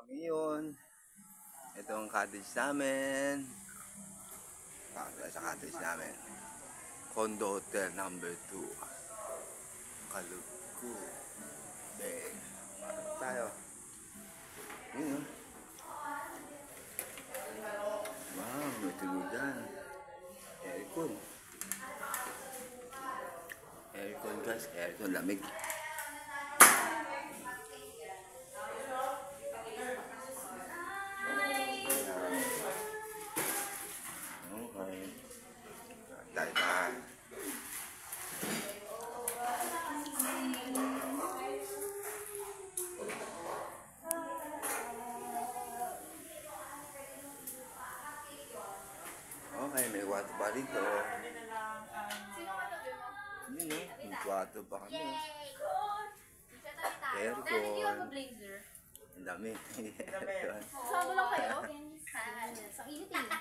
kami yun. Ito ang cottage namin. Sa cottage namin. Condo Hotel number 2. Kalugku. Bay. Marap tayo. Yun, wow, may tulugan. Aircon. Aircon guys, aircon lamig. Okay. Tayo pa. Okay, may water pa dito. Yun o, may water pa kami. Aircon. Ang dami. Sama lang kayo? Ang init eh.